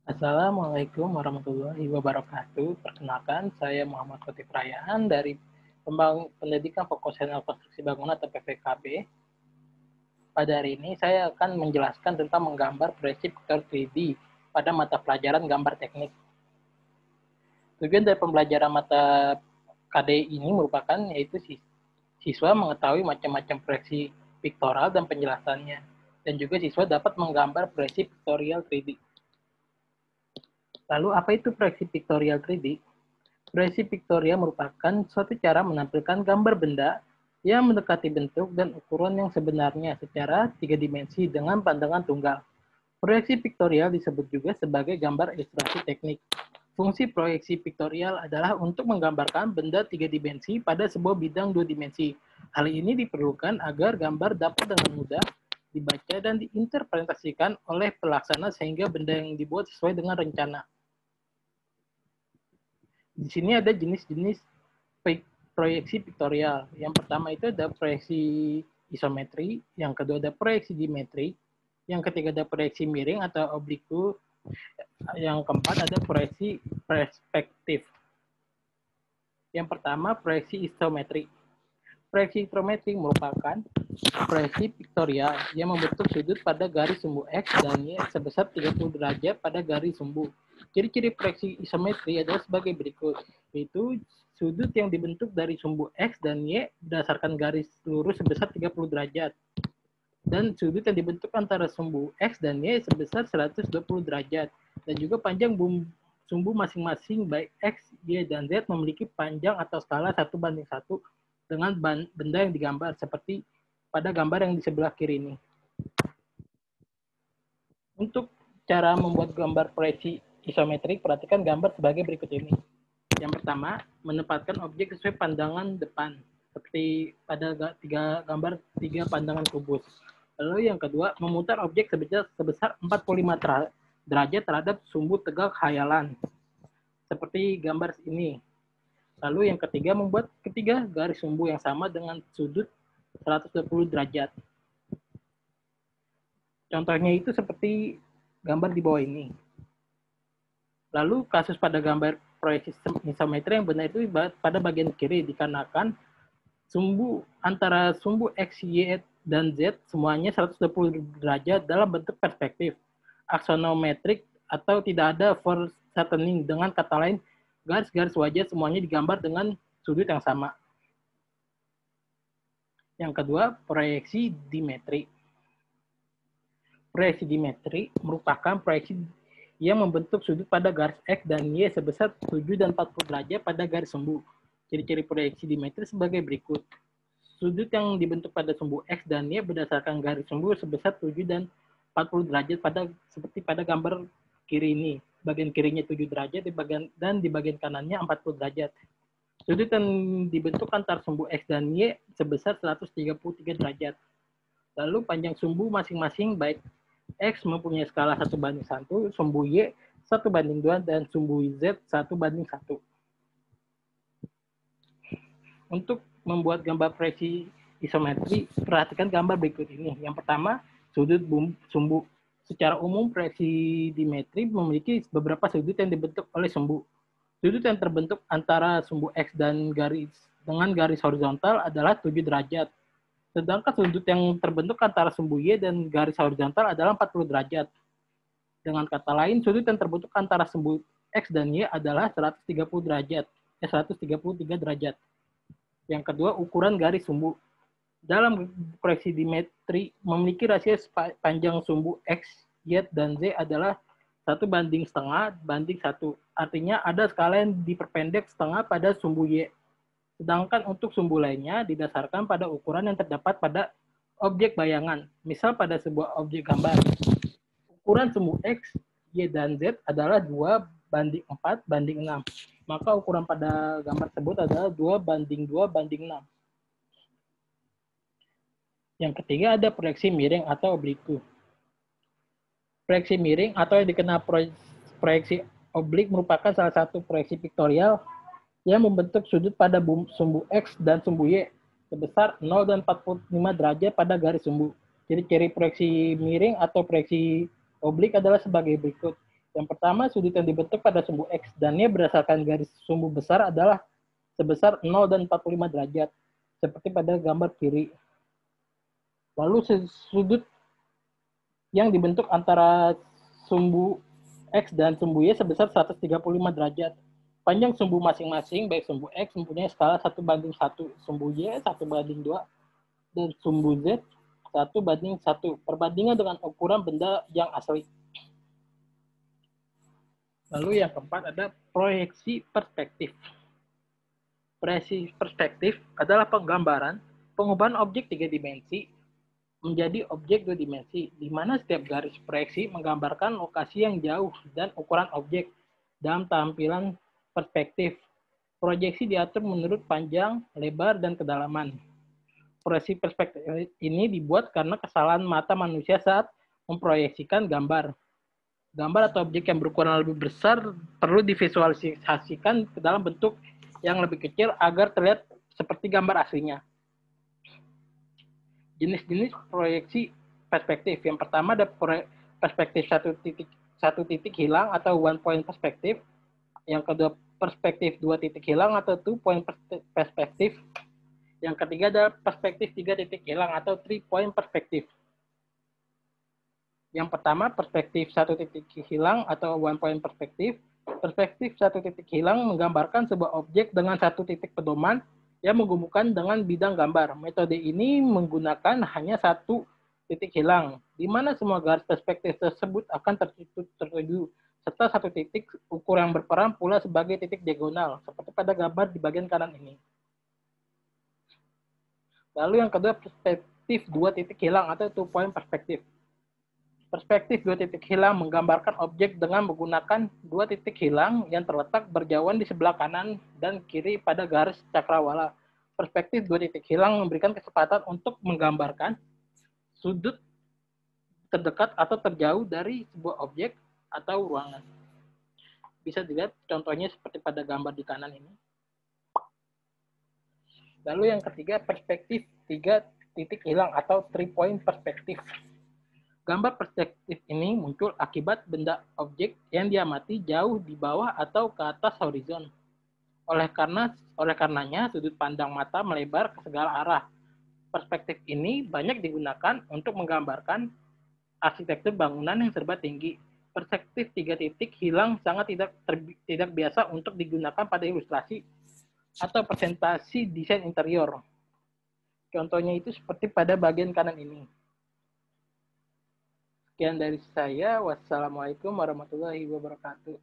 Assalamualaikum warahmatullahi wabarakatuh. Perkenalkan, saya Muhammad Khotif Rayaan dari Pendidikan Vokasional Konstruksi Bangunan atau PVKB. Pada hari ini saya akan menjelaskan tentang menggambar proyeksi vektor 3D pada mata pelajaran gambar teknik. Tujuan dari pembelajaran mata KD ini merupakan yaitu siswa mengetahui macam-macam proyeksi piktoral dan penjelasannya, dan juga siswa dapat menggambar proyeksi piktorial 3D. Lalu apa itu proyeksi piktorial 3D? Proyeksi piktorial merupakan suatu cara menampilkan gambar benda yang mendekati bentuk dan ukuran yang sebenarnya secara 3 dimensi dengan pandangan tunggal. Proyeksi piktorial disebut juga sebagai gambar ilustrasi teknik. Fungsi proyeksi piktorial adalah untuk menggambarkan benda 3 dimensi pada sebuah bidang 2 dimensi. Hal ini diperlukan agar gambar dapat dengan mudah dibaca dan diinterpretasikan oleh pelaksana sehingga benda yang dibuat sesuai dengan rencana. Di sini ada jenis-jenis proyeksi piktorial. Yang pertama itu ada proyeksi isometri, yang kedua ada proyeksi dimetri, yang ketiga ada proyeksi miring atau obliku, yang keempat ada proyeksi perspektif. Yang pertama proyeksi isometri. Proyeksi isometri merupakan proyeksi piktorial yang membentuk sudut pada garis sumbu X dan Y sebesar 30 derajat pada garis sumbu. Ciri-ciri proyeksi isometri adalah sebagai berikut, yaitu sudut yang dibentuk dari sumbu X dan Y berdasarkan garis lurus sebesar 30 derajat. Dan sudut yang dibentuk antara sumbu X dan Y sebesar 120 derajat. Dan juga panjang sumbu masing-masing baik X, Y, dan Z memiliki panjang atau skala 1:1 dengan benda yang digambar seperti pada gambar yang di sebelah kiri ini. Untuk cara membuat gambar proyeksi isometrik, perhatikan gambar sebagai berikut ini. Yang pertama, menempatkan objek sesuai pandangan depan, seperti pada gambar 3 pandangan kubus. Lalu yang kedua, memutar objek sebesar 45 derajat terhadap sumbu tegak khayalan, seperti gambar ini. Lalu yang ketiga, membuat ketiga garis sumbu yang sama dengan sudut 120 derajat. Contohnya itu seperti gambar di bawah ini. Lalu kasus pada gambar proyeksi isometri yang benar itu pada bagian kiri, dikarenakan sumbu antara sumbu X, Y, dan Z semuanya 120 derajat dalam bentuk perspektif aksonometrik atau tidak ada foreshortening. Dengan kata lain, garis-garis wajah semuanya digambar dengan sudut yang sama. Yang kedua, proyeksi dimetri. Proyeksi dimetri merupakan proyeksi yang membentuk sudut pada garis X dan Y sebesar 7 dan 40 derajat pada garis sumbu. Ciri-ciri proyeksi dimetri sebagai berikut. Sudut yang dibentuk pada sumbu X dan Y berdasarkan garis sumbu sebesar 7 dan 40 derajat seperti pada gambar kiri ini. Bagian kirinya 7 derajat dan di bagian kanannya 40 derajat. Sudut yang dibentuk antara sumbu X dan Y sebesar 133 derajat. Lalu panjang sumbu masing-masing baik X mempunyai skala 1:1, sumbu Y 1:2, dan sumbu Z 1:1. Untuk membuat gambar proyeksi isometri, perhatikan gambar berikut ini. Yang pertama, sudut sumbu. Secara umum, proyeksi dimetri memiliki beberapa sudut yang dibentuk oleh sumbu. Sudut yang terbentuk antara sumbu X dan garis horizontal adalah 7 derajat. Sedangkan sudut yang terbentuk antara sumbu Y dan garis horizontal adalah 40 derajat. Dengan kata lain, sudut yang terbentuk antara sumbu X dan Y adalah 133 derajat. Yang kedua, ukuran garis sumbu. Dalam proyeksi dimetri memiliki rasio panjang sumbu X, Y, dan Z adalah 1:1/1. Artinya ada skala yang diperpendek setengah pada sumbu Y. Sedangkan untuk sumbu lainnya didasarkan pada ukuran yang terdapat pada objek bayangan. Misal pada sebuah objek gambar. Ukuran sumbu X, Y, dan Z adalah 2:4:6. Maka ukuran pada gambar tersebut adalah 2:2:6. Yang ketiga ada proyeksi miring atau obliku. Proyeksi miring atau yang dikenal proyeksi oblik merupakan salah satu proyeksi piktorial yang membentuk sudut pada sumbu X dan sumbu Y sebesar 0 dan 45 derajat pada garis sumbu. Ciri-ciri proyeksi miring atau proyeksi oblik adalah sebagai berikut, Yang pertama, sudut yang dibentuk pada sumbu X dan Y berdasarkan garis sumbu besar adalah sebesar 0 dan 45 derajat, seperti pada gambar kiri. Lalu sudut yang dibentuk antara sumbu X dan sumbu Y sebesar 135 derajat. Panjang sumbu masing-masing, baik sumbu X mempunyai skala 1:1, sumbu Y 1:2, dan sumbu Z 1:1, perbandingan dengan ukuran benda yang asli. Lalu yang keempat ada proyeksi perspektif. Proyeksi perspektif adalah penggambaran pengubahan objek 3 dimensi menjadi objek 2 dimensi, di mana setiap garis proyeksi menggambarkan lokasi yang jauh dan ukuran objek dalam tampilan perspektif. Proyeksi diatur menurut panjang, lebar, dan kedalaman. Proyeksi perspektif ini dibuat karena kesalahan mata manusia saat memproyeksikan gambar. Gambar atau objek yang berukuran lebih besar perlu divisualisasikan ke dalam bentuk yang lebih kecil agar terlihat seperti gambar aslinya. Jenis-jenis proyeksi perspektif. Yang pertama ada perspektif satu titik hilang atau one point perspektif. Yang kedua perspektif 2 titik hilang atau 2 point perspektif. Yang ketiga ada perspektif 3 titik hilang atau 3 point perspektif. Yang pertama, perspektif 1 titik hilang atau one point perspektif. Perspektif 1 titik hilang menggambarkan sebuah objek dengan 1 titik pedoman yang menghubungkan dengan bidang gambar. Metode ini menggunakan hanya 1 titik hilang, di mana semua garis perspektif tersebut akan tertuju, serta 1 titik ukur yang berperan pula sebagai titik diagonal, seperti pada gambar di bagian kanan ini. Lalu yang kedua, perspektif 2 titik hilang atau 2 point perspektif. Perspektif 2 titik hilang menggambarkan objek dengan menggunakan 2 titik hilang yang terletak berjauhan di sebelah kanan dan kiri pada garis cakrawala. Perspektif 2 titik hilang memberikan kesempatan untuk menggambarkan sudut terdekat atau terjauh dari sebuah objek atau ruangan. Bisa dilihat contohnya seperti pada gambar di kanan ini. Lalu yang ketiga, perspektif 3 titik hilang atau 3 point perspektif. Gambar perspektif ini muncul akibat benda objek yang diamati jauh di bawah atau ke atas horizon. Oleh karenanya, sudut pandang mata melebar ke segala arah. Perspektif ini banyak digunakan untuk menggambarkan arsitektur bangunan yang serba tinggi. Perspektif 3 titik hilang sangat tidak biasa untuk digunakan pada ilustrasi atau presentasi desain interior. Contohnya itu seperti pada bagian kanan ini. Sekian dari saya. Wassalamualaikum warahmatullahi wabarakatuh.